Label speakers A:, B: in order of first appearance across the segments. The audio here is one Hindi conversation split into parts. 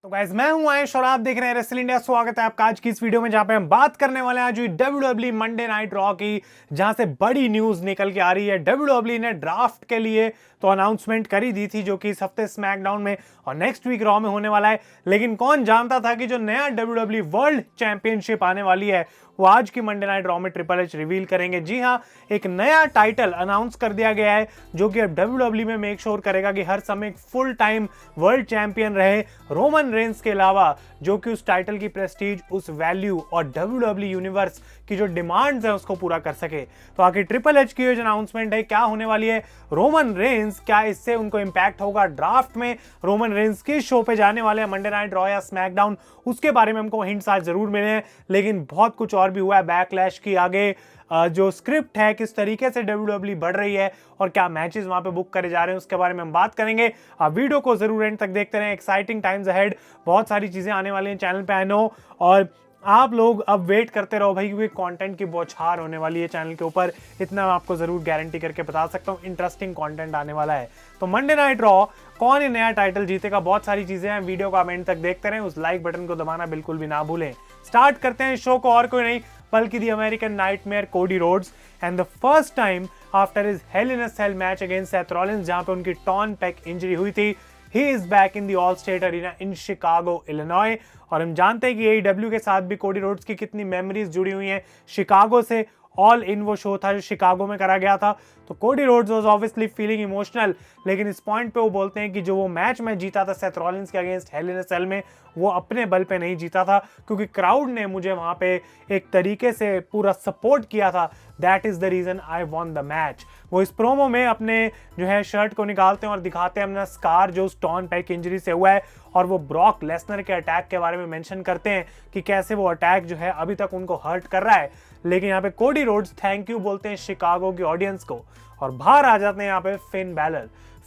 A: तो गाइस मैं हूं आयुष और आप देख रहे हैं रेसल इंडिया। स्वागत है आपका आज की इस वीडियो में जहां पे हम बात करने वाले हैं आज WWE मंडे नाइट रॉ की, जहां से बड़ी न्यूज निकल के आ रही है। WWE ने ड्राफ्ट के लिए तो अनाउंसमेंट करी दी थी जो कि इस हफ्ते स्मैकडाउन में और नेक्स्ट वीक रॉ में होने वाला है, लेकिन कौन जानता था कि जो नया WWE वर्ल्ड चैंपियनशिप आने वाली है वो आज की मंडे नाइट रॉ में ट्रिपल एच रिवील करेंगे। जी हां, एक नया टाइटल अनाउंस कर दिया गया है जो कि अब WWE में मेक श्योर करेगा कि हर समय फुल टाइम वर्ल्ड चैंपियन रहे रोमन रेंस के अलावा, जो कि उस टाइटल की प्रेस्टीज, उस वैल्यू और WWE यूनिवर्स की जो डिमांड्स है उसको पूरा कर सके। तो आखिर ट्रिपल एच की जो अनाउंसमेंट है क्या होने वाली है, रोमन रेंस क्या इससे उनको इंपैक्ट होगा, ड्राफ्ट में रोमन रेंस किस शो पे जाने वाले हैं, मंडे नाइट रॉ या स्मैकडाउन, उसके बारे में हमको हिंट्स आज जरूर मिले हैं। लेकिन बहुत कुछ और भी हुआ है, बैकलैश की आगे जो स्क्रिप्ट है किस तरीके से WWE बढ़ रही है और क्या मैचेस वहां पे बुक करे जा रहे हैं उसके बारे में हम बात करेंगे। आप वीडियो को जरूर एंड तक देखते रहें, एक्साइटिंग टाइम्स अहेड, बहुत सारी चीजें आने वाली हैं चैनल पे आई नो, और आप लोग अब वेट करते रहो भाई, क्योंकि कंटेंट की बौछार होने वाली है चैनल के ऊपर, इतना मैं आपको जरूर गारंटी करके बता सकता हूँ। इंटरेस्टिंग कंटेंट आने वाला है। तो मंडे नाइट रॉ कौन ये नया टाइटल जीतेगा, बहुत सारी चीजें हैं, वीडियो को आप एंड तक देखते रहें, उस लाइक बटन को दबाना बिल्कुल भी ना भूलें। स्टार्ट करते हैं शो को, और कोई नहीं बल्कि the American nightmare Cody Rhodes, and the first time after his hell in a cell match against Seth Rollins जहां पे उनकी टॉर्न पेक इंजरी हुई थी, he is back in the All State Arena in Chicago, Illinois। और हम जानते हैं कि AEW के साथ भी कोडी रोड्स की कितनी मेमोरीज जुड़ी हुई हैं शिकागो से। ऑल इन वो शो था जो शिकागो में करा गया था, तो कोडी Rhodes was obviously feeling emotional, लेकिन इस पॉइंट पे वो बोलते हैं कि जो वो मैच मैं जीता था सेथ रॉलिंस के against hello in a cell में, वो अपने बल पे नहीं जीता था, क्योंकि क्राउड ने मुझे वहां पे एक तरीके से पूरा सपोर्ट किया था, that is the reason I won the match. वो इस प्रोमो में अपने जो है शर्ट को निकालते हैं और दिखाते हैं अपना स्कार जो उस टॉर्न पेक इंजरी से हुआ है, और वो ब्रॉक लेसनर के अटैक के बारे में मेंशन करते हैं कि कैसे वो अटैक जो है अभी तक उनको हर्ट कर रहा है। लेकिन यहाँ पे कोडी रोड्स थैंक यू बोलते हैं शिकागो की ऑडियंस को, और बाहर आ जाते हैं यहाँ पे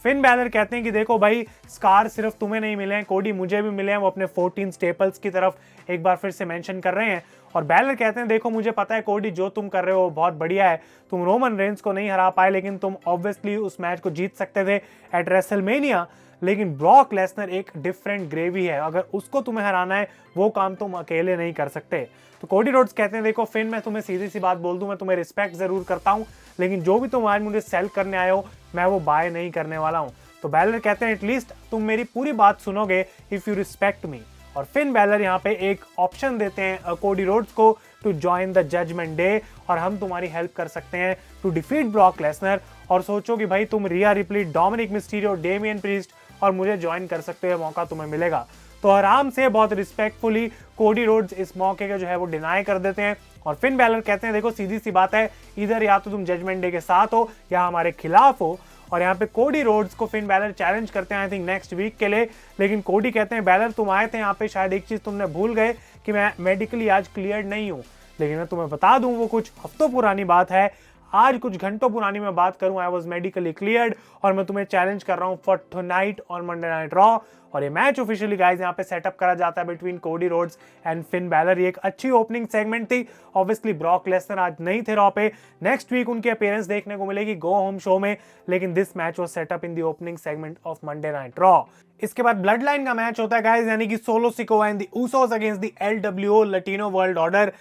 A: फिन बैलर कहते हैं कि देखो भाई, स्कार सिर्फ तुम्हें नहीं मिले हैं कोडी, मुझे भी मिले हैं। वो अपने 14 स्टेपल्स की तरफ एक बार फिर से मेंशन कर रहे हैं, और बैलर कहते हैं देखो मुझे पता है कोडी जो तुम कर रहे हो बहुत बढ़िया है, तुम रोमन रेंस को नहीं हरा पाए, लेकिन तुम ऑब्वियसली उस मैच को जीत सकते थे एट रेसलमेनिया, लेकिन ब्रॉक लेसनर एक डिफरेंट ग्रेवी है, अगर उसको तुम्हें हराना है वो काम तुम अकेले नहीं कर सकते। तो कोडी रोड्स कहते हैं देखो फिन, मैं तुम्हें सीधी सी बात बोल दूं, मैं तुम्हें रिस्पेक्ट जरूर करता हूं, लेकिन जो भी तुम आज मुझे सेल करने आए हो मैं वो बाय नहीं करने वाला हूं। तो बैलर कहते हैं एटलीस्ट तुम मेरी पूरी बात सुनोगे इफ यू रिस्पेक्ट मी, और फिन बैलर यहाँ पे एक ऑप्शन देते हैं कोडी रोड्स को to join the Judgment Day, और हम तुम्हारी हेल्प कर सकते हैं टू डिफीट ब्रॉक लेसनर। और सोचो कि भाई तुम रिया replay, Dominik Mysterio, Damien priest और मुझे ज्वाइन कर सकते हो, मौका तुम्हें मिलेगा। तो आराम से बहुत रिस्पेक्टफुली कोडी रोड्स इस मौके का जो है वो डिनाई कर देते हैं, और फिन बैलर कहते हैं देखो सीधी सी बात है, इधर या तो तुम जजमेंट डे के साथ हो या हमारे खिलाफ हो। और यहाँ पे कोडी रोड्स को फिन बैलर चैलेंज करते हैं आई थिंक नेक्स्ट वीक के लिए, लेकिन कोडी कहते हैं बैलर तुम आए थे यहाँ पे, शायद एक चीज तुमने भूल गए कि मैं मेडिकली आज क्लियर नहीं हूँ, लेकिन मैं तुम्हें बता दूं वो कुछ हफ्तों पुरानी बात है, आज कुछ घंटों पुरानी मैं बात करूं, आई वाज मेडिकली क्लियर्ड, और मैं तुम्हें चैलेंज कर रहा हूं for tonight on Monday Night raw. और ये मैच ऑफिशियली गाइस यहाँ पे सेटअप करा जाता है बिटवीन कोडी रोड्स एंड फिन बैलर। ये एक अच्छी ओपनिंग सेगमेंट थी, ऑब्वियसली ब्रॉक लेसनर आज नहीं थे रॉ पे, नेक्स्ट वीक उनकी अपीयरेंस देखने को मिलेगी गो होम शो में, लेकिन this match was setup in the opening segment of Monday Night raw. इसके बाद ब्लड लाइन का मैच होता है गाइस, यानी कि solo Sikoa and the Usos against the LWO Latino world order.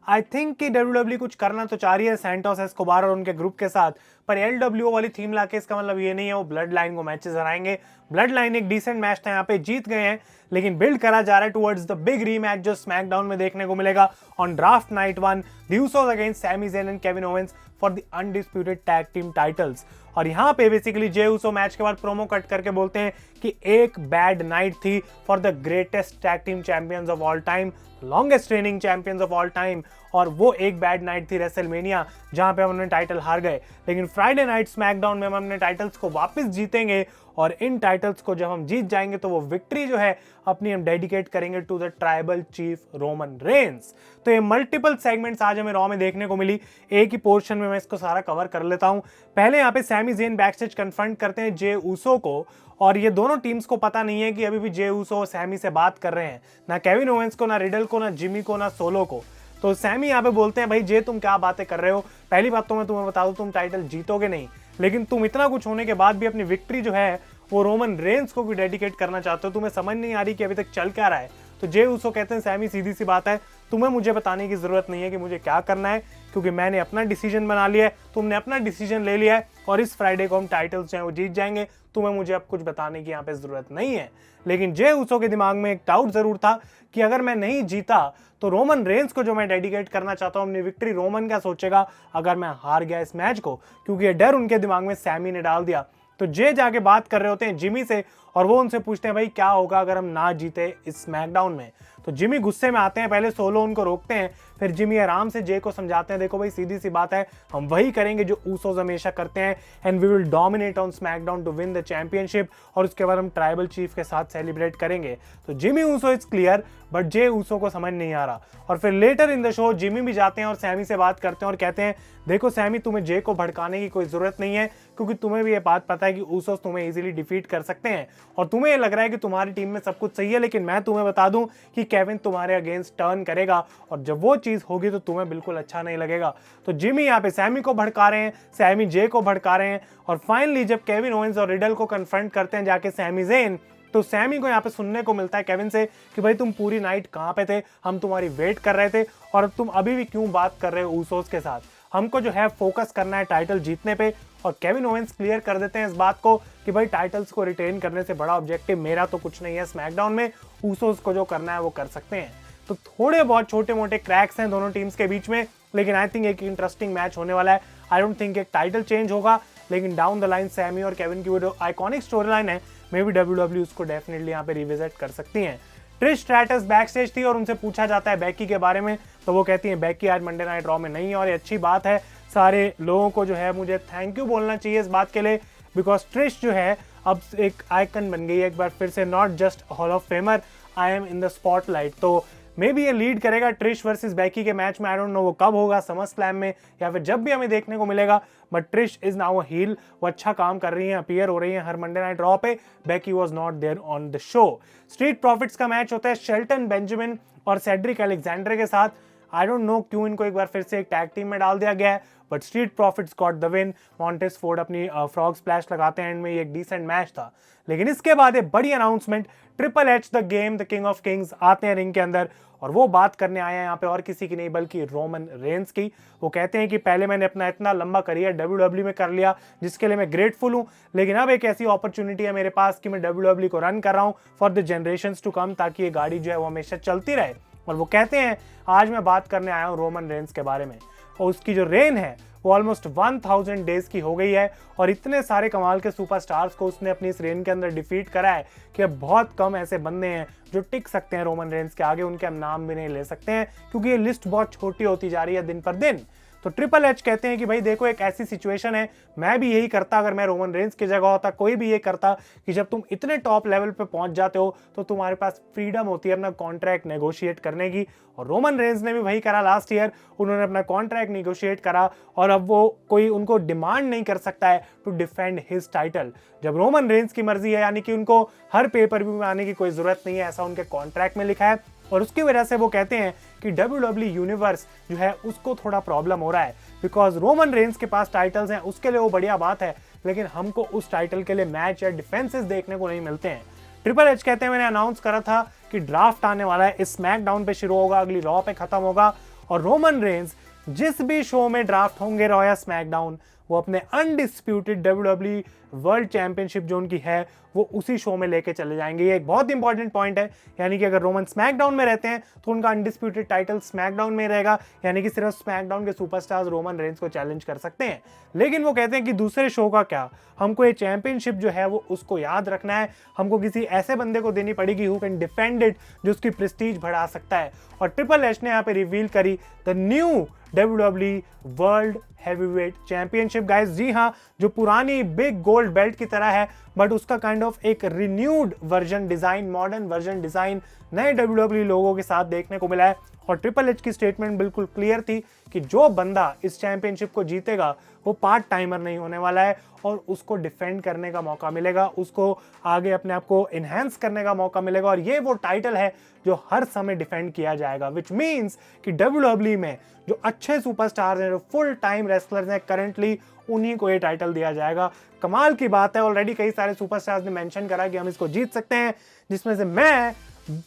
A: I think कि WWE कुछ करना तो चाह रही है सैंटोस एस्कोबार और उनके ग्रुप के साथ, पर LWO वाली थीम लाके इसका मतलब ये नहीं है वो ब्लड लाइन को मैचेस हराएंगे। ब्लड लाइन एक डिसेंट मैच था, यहाँ पे जीत गए हैं, लेकिन बिल्ड करा जा रहा है टुवर्ड्स द बिग रीमैच जो स्मैकडाउन में देखने को मिलेगा on Draft Night 1, the Usos against Sami Zayn and Kevin Owens for the undisputed tag team titles. और यहाँ पे बेसिकली जे उसो मैच के बाद प्रोमो कट करके बोलते हैं कि एक बैड नाइट थी for the greatest tag team champions of all time, longest training champions of all time, और वो एक बैड नाइट थी रेसलमेनिया जहां पे हम अपने टाइटल हार गए, लेकिन फ्राइडे नाइट स्मैकडाउन में हम अपने टाइटल्स को वापस जीतेंगे, और इन टाइटल्स को जब हम जीत जाएंगे तो वो विक्ट्री जो है अपनी हम डेडिकेट करेंगे to the tribal chief Roman Reigns. तो ये मल्टीपल सेगमेंट्स आज हमें रॉ में देखने को मिली, एक ही पोर्शन में मैं इसको सारा कवर कर लेता हूं। पहले यहाँ पे सैमी ज़ेन बैकस्टेज कन्फ्रंट करते हैं जे उसो को, और ये दोनों टीम्स को पता नहीं है कि अभी भी जे उसो सैमी से बात कर रहे हैं, ना केविन ओवेंस को, ना रिडल को, ना जिमी को, ना सोलो को। तो सैमी यहाँ पे बोलते हैं भाई जे तुम क्या बातें कर रहे हो, पहली बात तो मैं तुम्हें बता दूं तुम टाइटल जीतोगे नहीं, लेकिन तुम इतना कुछ होने के बाद भी अपनी विक्ट्री जो है वो रोमन रेंस को भी डेडिकेट करना चाहते हो। तुम्हें समझ नहीं आ रही कि अभी तक चल क्या रहा है। तो जे उसो कहते हैं सैमी सीधी सी बात है, तुम्हें मुझे बताने की जरूरत नहीं है कि मुझे क्या करना है, क्योंकि मैंने अपना डिसीजन बना लिया है, तुमने अपना डिसीजन ले लिया है और इस फ्राइडे को हम टाइटल्स जो है वो जीत जाएंगे। तुम्हें मुझे अब कुछ बताने की यहाँ पे जरूरत नहीं है। लेकिन जे उसो के दिमाग में एक डाउट जरूर था कि अगर मैं नहीं जीता तो रोमन रेंस को जो मैं डेडिकेट करना चाहता हूँ अपनी विक्ट्री, रोमन क्या सोचेगा अगर मैं हार गया इस मैच को, क्योंकि ये डर उनके दिमाग में सैमी ने डाल दिया। तो जे जाके बात कर रहे होते हैं जिमी से और वो उनसे पूछते हैं भाई क्या होगा अगर हम ना जीते इस स्मैकडाउन में। तो जिमी गुस्से में आते हैं, पहले सोलो उनको रोकते हैं, फिर जिमी आराम से जे को समझाते हैं देखो भाई सीधी सी बात है, हम वही करेंगे जो ऊसोस हमेशा करते हैं, and we will dominate on SmackDown to win the championship, और उसके बाद हम ट्राइबल चीफ के साथ सेलिब्रेट करेंगे। तो Jimmy Uso is clear, but Jey Uso को समझ नहीं आ रहा। और फिर later in the show Jimmy भी जाते हैं और सैमी से बात करते हैं और कहते हैं देखो सैमी, तुम्हें जे को भड़काने की कोई जरूरत नहीं है, क्योंकि तुम्हें भी ये बात पता है कि ऊसोस तुम्हें इजीली डिफीट कर सकते हैं, और तुम्हें ये लग रहा है कि तुम्हारी टीम में सब कुछ सही है, लेकिन मैं तुम्हें बता दूं कि केविन तुम्हारे अगेंस्ट टर्न करेगा, और जब वो चीज होगी तो तुम्हें बिल्कुल अच्छा नहीं लगेगा। तो जिमी यहाँ पे सैमी को भड़का रहे हैं, सैमी जे को भड़का रहे हैं, और फाइनली जब केविन ओवेंस और रिडल को कन्फ्रंट करते हैं जाके सैमी ज़ेन, तो सैमी को यहाँ पे सुनने को मिलता है केविन से कि भाई तुम पूरी नाइट कहाँ पे थे, हम तुम्हारी वेट कर रहे थे, और तुम अभी भी क्यों बात कर रहे हो ऊसोस के साथ, हमको जो है फोकस करना है टाइटल जीतने पे। और केविन ओवेंस क्लियर कर देते हैं इस बात को कि भाई टाइटल्स को रिटेन करने से बड़ा ऑब्जेक्टिव मेरा तो कुछ नहीं है स्मैकडाउन में, ऊसोस को जो करना है वो कर सकते हैं। तो थोड़े बहुत छोटे मोटे क्रैक्स हैं दोनों टीम्स के बीच में, लेकिन आई थिंक एक इंटरेस्टिंग मैच होने वाला है। आई डोंट थिंक एक टाइटल चेंज होगा, लेकिन डाउन द लाइन सैमी और केविन की वो जो आइकॉनिक स्टोरी लाइन है, मे बी डब्ल्यूडब्ल्यू उसको डेफिनेटली यहाँ पे रिविजिट कर सकती हैं। ट्रिश स्ट्रैटस बैक स्टेज थी और उनसे पूछा जाता है बैकी के बारे में, तो वो कहती है बैकी आज मंडे नाइट रॉ में नहीं है, और ये अच्छी बात है। सारे लोगों को जो है मुझे थैंक यू बोलना चाहिए इस बात के लिए, बिकॉज ट्रिश जो है अब एक आइकन बन गई है एक बार फिर से, not just hall of famer, I am in the spotlight. तो मे बी ये लीड करेगा ट्रिश वर्सेस बैकी के मैच में। आई डोंट नो वो कब होगा, समर स्लैम में या फिर जब भी हमें देखने को मिलेगा, but Trish is now a heel, वो अच्छा काम कर रही है, अपीयर हो रही है हर मंडे नाइट रॉ पे। Becky was not there on the show. Street Profits का मैच होता है शेल्टन बेंजामिन और सेड्रिक अलेक्जेंडर के साथ। आई डोंट नो क्यों इनको एक बार फिर से एक टैग टीम में डाल दिया गया है, but street profits got the win. Montez Ford अपनी फ्रॉग स्प्लैश लगाते हैं एंड में, ये एक डिसेंट मैच था। लेकिन इसके बाद एक बड़ी announcement, triple H the game, the king of Kings आते हैं रिंग के अंदर, और वो बात करने आए हैं यहाँ पे और किसी की नहीं बल्कि रोमन रेंस की। वो कहते हैं कि पहले मैंने अपना इतना लंबा करियर डब्ल्यूडब्ल्यू में कर लिया जिसके लिए मैं ग्रेटफुल हूँ, लेकिन अब एक ऐसी अपॉर्चुनिटी है मेरे पास कि मैं डब्ल्यूडब्ल्यू को रन कर रहा हूँ for the generations to come, ताकि ये गाड़ी जो है वो हमेशा चलती रहे। और वो कहते हैं आज मैं बात करने आया हूँ रोमन रेंस के बारे में, और उसकी जो रेन है वो ऑलमोस्ट 1000 डेज की हो गई है, और इतने सारे कमाल के सुपरस्टार्स को उसने अपनी इस रेन के अंदर डिफीट करा है कि अब बहुत कम ऐसे बंदे हैं जो टिक सकते हैं रोमन रेंस के आगे, उनके हम नाम भी नहीं ले सकते हैं क्योंकि ये लिस्ट बहुत छोटी होती जा रही है दिन पर दिन। तो ट्रिपल एच कहते हैं कि भाई देखो एक ऐसी सिचुएशन है, मैं भी यही करता अगर मैं रोमन रेंस की जगह होता, कोई भी ये करता कि जब तुम इतने टॉप लेवल पे पहुंच जाते हो तो तुम्हारे पास फ्रीडम होती है अपना कॉन्ट्रैक्ट नेगोशिएट करने की, और रोमन रेंस ने भी वही करा लास्ट ईयर। उन्होंने अपना कॉन्ट्रैक्ट नेगोशिएट करा और अब वो कोई उनको डिमांड नहीं कर सकता है टू डिफेंड हिज टाइटल। जब रोमन रेंस की मर्जी है, यानी कि उनको हर पेपर व्यू में आने की कोई जरूरत नहीं है, ऐसा उनके कॉन्ट्रैक्ट में लिखा है, और उसकी वजह से वो कहते हैं कि डब्ल्यूडब्ल्यू यूनिवर्स जो है उसको थोड़ा प्रॉब्लम हो रहा है, बिकॉज रोमन रेंस के पास टाइटल्स हैं, उसके लिए वो बढ़िया बात है, लेकिन हमको उस टाइटल के लिए मैच या डिफेंसेस देखने को नहीं मिलते हैं। ट्रिपल एच कहते हैं मैंने अनाउंस करा था कि ड्राफ्ट आने वाला है, इस स्मैकडाउन पे शुरू होगा, अगली रॉ पे खत्म होगा, और रोमन रेंस जिस भी शो में ड्राफ्ट होंगे, रॉ या स्मैकडाउन, वो अपने अनडिस्प्यूटेड डब्ल्यूडब्ल्यू वर्ल्ड चैंपियनशिप जो उनकी है वो उसी शो में लेके चले जाएंगे। ये एक बहुत इंपॉर्टेंट पॉइंट है, यानी कि अगर रोमन स्मैकडाउन में रहते हैं तो उनका अनडिस्प्यूटेड टाइटल स्मैकडाउन में रहेगा, यानी कि सिर्फ स्मैकडाउन के सुपरस्टार्स रोमन रेंस को चैलेंज कर सकते हैं। लेकिन वो कहते हैं कि दूसरे शो का क्या, हमको ये चैंपियनशिप जो है वो उसको याद रखना है, हमको किसी ऐसे बंदे को देनी पड़ेगी हु कैन डिफेंड इट, जो उसकी प्रेस्टीज बढ़ा सकता है। और ट्रिपल एच ने यहाँ पे रिवील करी the new WW world heavyweight championship guys. जी हाँ, जो पुरानी बिग गोल्ड बेल्ट की तरह है, बट उसका काइंड ऑफ एक renewed version design, modern version design नए डब्ल्यूडब्ल्यू लोगों के साथ देखने को मिला है। और ट्रिपल एच की स्टेटमेंट बिल्कुल क्लियर थी कि जो बंदा इस चैंपियनशिप को जीतेगा वो पार्ट टाइमर नहीं होने वाला है और उसको डिफेंड करने का मौका मिलेगा, उसको आगे अपने आप को इन्हेंस करने का मौका मिलेगा और ये वो टाइटल है जो हर समय डिफेंड किया जाएगा, विच मीन्स कि WWE में जो अच्छे सुपरस्टार्स हैं, जो फुल टाइम रेसलर्स हैं करंटली, उन्हीं को ये टाइटल दिया जाएगा। कमाल की बात है, ऑलरेडी कई सारे सुपरस्टार्स ने मेंशन करा कि हम इसको जीत सकते हैं, जिसमें से मैं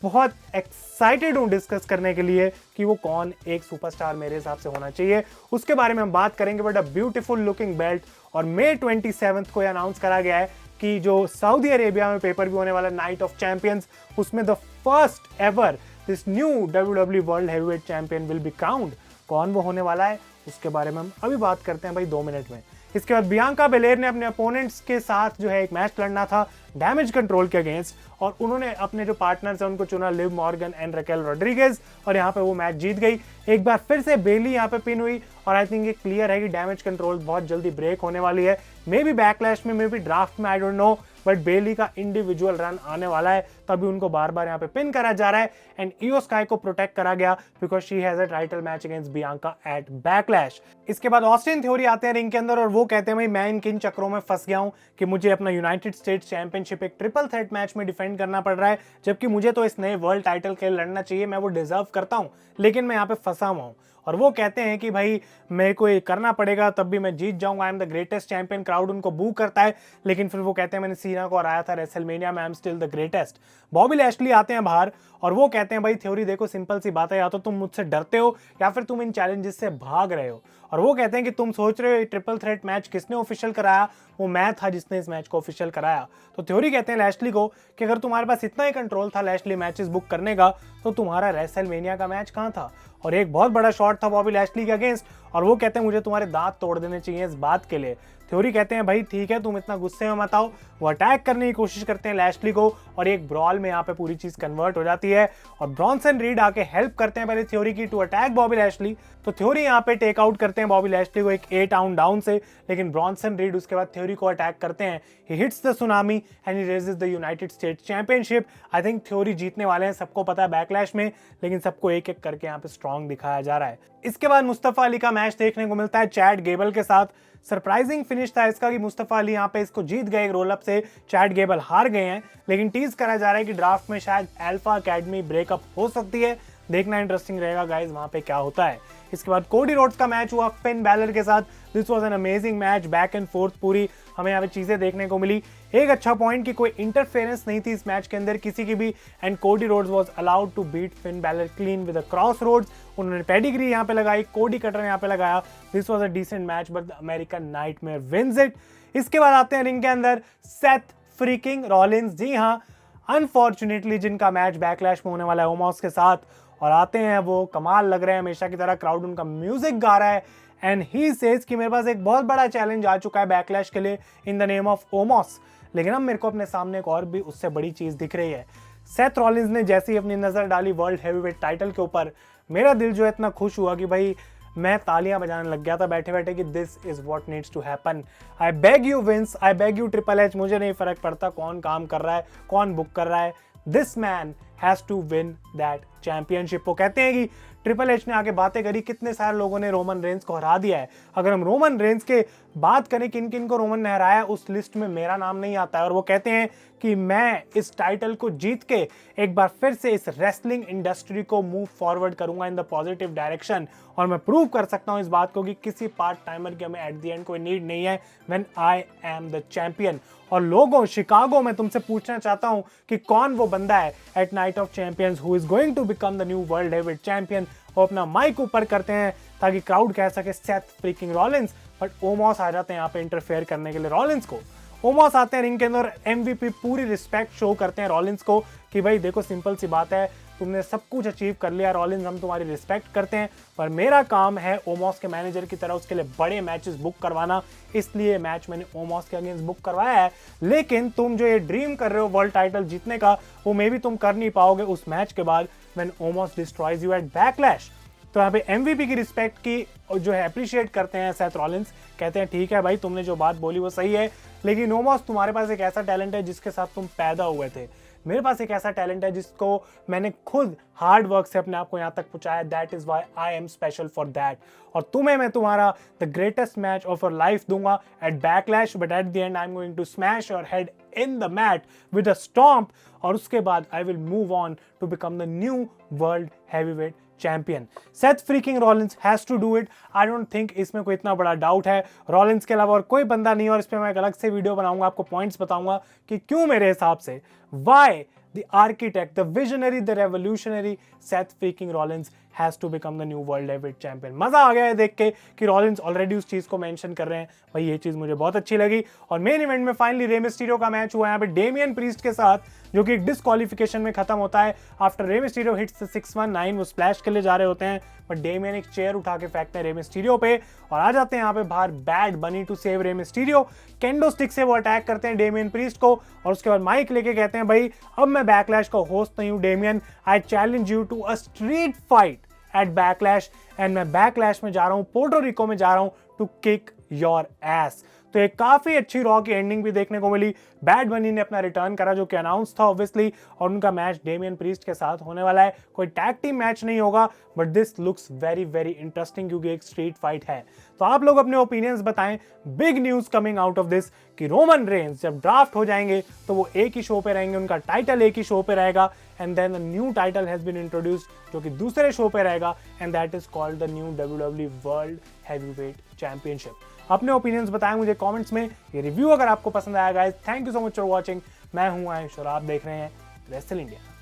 A: बहुत एक्साइटेड हूं डिस्कस करने के लिए कि वो कौन एक सुपरस्टार मेरे हिसाब से होना चाहिए, उसके बारे में हम बात करेंगे। But a beautiful looking belt, और मई 27 को अनाउंस करा गया है कि जो सऊदी अरेबिया में पेपर भी होने वाला नाइट ऑफ चैंपियंस, उसमें the first ever this new WWE world Heavyweight champion will be crowned. कौन वो होने वाला है उसके बारे में हम अभी बात करते हैं भाई 2 मिनट में। इसके बाद बियांका बेलेयर ने अपने अपोनेंट्स के साथ जो है एक मैच लड़ना था डैमेज कंट्रोल के अगेंस्ट, और उन्होंने अपने जो पार्टनर्स हैं उनको चुना, Liv Morgan and Raquel Rodriguez, और यहाँ पे वो मैच जीत गई। एक बार फिर से बेली यहाँ पे पिन हुई, और आई थिंक ये क्लियर है कि डैमेज कंट्रोल बहुत जल्दी ब्रेक होने वाली है, मे बी बैकलैश में, मे बी ड्राफ्ट में, आई डोंट नो, बट बेली का इंडिविजुअल रन आने वाला है, तभी उनको बार बार यहाँ पे पिन करा जा रहा है। एंड इयो स्काई को प्रोटेक्ट करा गया because she has a title match against Bianca at Backlash. इसके बाद ऑस्टिन थ्योरी आते हैं रिंग के अंदर और वो कहते हैं भाई मैं इन किन चक्रों में फंस गया हूं कि मुझे अपना यूनाइटेड स्टेट्स चैंपियनशिप एक ट्रिपल थ्रेट मैच में डिफेंड करना पड़ रहा है, जबकि मुझे तो इस नए वर्ल्ड टाइटल के लिए लड़ना चाहिए, मैं वो डिजर्व करता हूं, लेकिन मैं यहाँ पे फंसा हुआ हूं। और वो कहते हैं कि भाई मेरे को ये करना पड़ेगा तब भी मैं जीत जाऊंगा, I am the greatest champion, crowd उनको बू करता है, लेकिन फिर वो कहते हैं मैंने सीना को हराया था रेसलमेनिया में, I am still the greatest. Bobby Lashley आते हैं बाहर और वो कहते हैं भाई थ्योरी देखो सिंपल सी बात है, या तो तुम मुझसे डरते हो या फिर तुम इन चैलेंजेस से भाग रहे हो। और वो कहते हैं कि तुम सोच रहे हो ट्रिपल थ्रेट मैच किसने ऑफिशियल कराया, वो मैं था जिसने इस मैच को ऑफिशियल कराया। तो थ्योरी कहते हैं लैशली को कि अगर तुम्हारे पास इतना ही कंट्रोल था लैशली मैचेस बुक करने का, तो तुम्हारा रेसलमेनिया का मैच कहाँ था। और एक बहुत बड़ा शॉट था बॉबी लैशली के अगेंस्ट, और वो कहते हैं मुझे तुम्हारे दांत तोड़ देने चाहिए इस बात के लिए। थ्योरी कहते हैं भाई ठीक है तुम इतना गुस्से में मत आओ। वो अटैक करने की कोशिश करते हैं लैशली को, और एक ब्रॉल में यहाँ पे पूरी चीज कन्वर्ट हो जाती है, और ब्रॉन्सन रीड आके हेल्प करते हैं पहले थ्योरी की टू अटैक बॉबी लैशली। तो थ्योरी यहाँ पे टेक आउट करते हैं बॉबी लैशली को एक 8 आउट डाउन से, लेकिन ब्रॉन्सन रीड उसके बाद थ्योरी को अटैक करते हैं। He hits the tsunami and he raises the United states championship. I think theory जीतने वाले हैं, सबको पता है बैकलैश में, लेकिन सबको एक एक करके यहाँ पे स्ट्रॉन्ग दिखाया जा रहा है। इसके बाद मुस्तफा अली का मैच देखने को मिलता है चैड गेबल के साथ। सरप्राइजिंग फिनिश था इसका कि मुस्तफा अली यहाँ पे इसको जीत गए रोल अप से, चैड गेबल हार गए हैं, लेकिन टीज करा जा रहा है कि ड्राफ्ट में शायद अल्फा अकेडमी ब्रेकअप हो सकती है। देखना इंटरेस्टिंग रहेगा गाइज वहां पे क्या होता है। इसके बाद कोडी रोड्स का मैच हुआ फिन बैलर के साथ। This was an amazing match, back and fourth पूरी हमें यहाँ पे चीजें देखने को मिली। एक अच्छा पॉइंट कि कोई इंटरफेरेंस नहीं थी इस मैच के अंदर किसी की भी, and Cody Rhodes was allowed to beat Finn Balor clean with a Cross Rhodes. उन्होंने पेडिग्री यहाँ पे लगाई, कोडी कटर यहाँ पे लगाया। This was a decent match but the American Nightmare wins it. इसके बाद आते हैं रिंग के अंदर सेथ फ्रीकिंग रॉलिंस, जी हाँ अनफॉर्चुनेटली जिनका मैच बैकलैश में होने वाला है ओमॉस के साथ, और आते हैं वो कमाल लग रहे हैं हमेशा की तरह, क्राउड उनका म्यूजिक गा रहा है, एंड ही सेज कि मेरे पास एक बहुत बड़ा चैलेंज आ चुका है बैकलैश के लिए इन द नेम ऑफ ओमॉस, लेकिन अब मेरे को अपने सामने एक और भी उससे बड़ी चीज दिख रही है। सेथ रॉलिंस ने जैसे ही अपनी नजर डाली वर्ल्ड हेवीवेट टाइटल के ऊपर, मेरा दिल जो है इतना खुश हुआ कि भाई मैं तालियां बजाने लग गया था बैठे बैठे कि this is what needs to happen. I beg you Vince, I beg you Triple H, मुझे नहीं फर्क पड़ता कौन काम कर रहा है, कौन बुक कर रहा है, this man has to win that championship. वो कहते हैं कि ट्रिपल एच ने आके बातें करी, कितने सारे लोगों ने रोमन रेंस को हरा दिया है, अगर हम रोमन रेंस के बात करें किन किन को रोमन ने हराया उस लिस्ट में मेरा नाम नहीं आता है। और वो कहते हैं कि मैं इस टाइटल को जीत के एक बार फिर से इस रेसलिंग इंडस्ट्री को मूव फॉरवर्ड करूंगा इन द पॉजिटिव डायरेक्शन, और मैं प्रूव कर सकता हूं इस बात को कि किसी पार्ट टाइमर की हमें एट द एंड कोई नीड नहीं है when I am the champion. और लोगों शिकागो में तुमसे पूछना चाहता हूं कि कौन वो बंदा है at Night of Champions who is going to become the new World Heavyweight Champion. वो अपना माइक ऊपर करते हैं ताकि क्राउड कह सके सेथ फ्रीकिंग रॉलिंस, बट ओमॉस आ जाते हैं यहाँ पे इंटरफेयर करने के लिए रॉलिंस को। ओमॉस आते हैं रिंग के अंदर, एमवीपी पूरी रिस्पेक्ट शो करते हैं रॉलिंस को कि भाई देखो सिंपल सी बात है, तुमने सब कुछ अचीव कर लिया रॉलिंस, हम तुम्हारी रिस्पेक्ट करते हैं, पर मेरा काम है ओमॉस के मैनेजर की तरह उसके लिए बड़े मैचेस बुक करवाना, इसलिए मैच मैंने ओमॉस के अगेंस्ट बुक करवाया है। लेकिन तुम जो ये ड्रीम कर रहे हो वर्ल्ड टाइटल जीतने का, वो मे भी तुम कर नहीं पाओगे उस मैच के बाद when Omos destroys you at Backlash. तो यहाँ पे एमवीपी की रिस्पेक्ट की जो है अप्रिशिएट करते हैं सेथ रॉलिंस, कहते हैं ठीक है भाई तुमने जो बात बोली वो सही है, लेकिन ओमॉस तुम्हारे पास एक ऐसा टैलेंट है जिसके साथ तुम पैदा हुए थे, मेरे पास एक ऐसा टैलेंट है जिसको मैंने खुद हार्ड वर्क से अपने आप को यहाँ तक पहुंचाया, that is why I am special for that. और तुम्हें मैं तुम्हारा the greatest match of your life दूंगा at Backlash, but at the end I am going to smash your head in the mat with a stomp, और उसके बाद I will move on to become the new world heavyweight champion. Seth freaking Rollins has to do it. I don't think इसमें कोई इतना बड़ा डाउट है, रॉलिंस के अलावा और कोई बंदा नहीं, और इस पे मैं एक अलग से वीडियो बनाऊंगा, आपको पॉइंट्स बताऊंगा कि क्यों मेरे हिसाब से why the architect, the visionary, the revolutionary Seth freaking Rollins has to become the new world heavyweight Champion. मजा आ गया है देख के कि रॉलिंस ऑलरेडी उस चीज को मेंशन कर रहे हैं, भाई ये चीज मुझे बहुत अच्छी लगी। और मेन इवेंट में फाइनली रे मिस्टीरियो का मैच हुआ यहाँ पे डेमियन प्रीस्ट के साथ, जो कि डिस्क्वालिफिकेशन में खत्म होता है। आफ्टर रे मिस्टीरियो हिट्स 619, वो स्प्लैश के लिए जा रहे होते हैं, बट डेमियन एक चेयर उठा के फेंकते हैं रे मिस्टीरियो पे और आ जाते हैं यहाँ पे बाहर Bad Bunny to save Rey Mysterio. Kendo stick से वो अटैक करते हैं डेमियन प्रीस्ट को, और उसके बाद माइक लेके कहते हैं, भाई अब मैं बैकलैश का होस्ट नहीं हूँ Damian, I challenge you to a street fight at Backlash, and मैं बैकलैश में जा रहा हूं, पोर्टो रिको में जा रहा हूं टू किक योर एस। तो एक काफी अच्छी रॉ की एंडिंग भी देखने को मिली। बैड बनी ने अपना रिटर्न करा जो कि अनाउंस था ऑब्वियसली, और उनका मैच डेमियन प्रीस्ट के साथ होने वाला है। कोई टैग टीम मैच नहीं होगा, but this looks very very interesting क्योंकि एक स्ट्रीट फाइट है। तो आप लोग अपने ओपिनियंस बताएं। Big news coming out of this कि रोमन रेंस जब ड्राफ्ट हो जाएंगे तो वो एक ही शो पे रहेंगे, उनका टाइटल एक ही शो पे रहेगा, and then a new title has been introduced जो कि दूसरे शो पे रहेगा, and that is called the new WWE World heavyweight Championship. अपने ओपिनियंस बताएं मुझे कमेंट्स में। ये रिव्यू अगर आपको पसंद आया guys, thank you so much for watching. मैं हूं आयुष और आप देख रहे हैं रेसल इंडिया।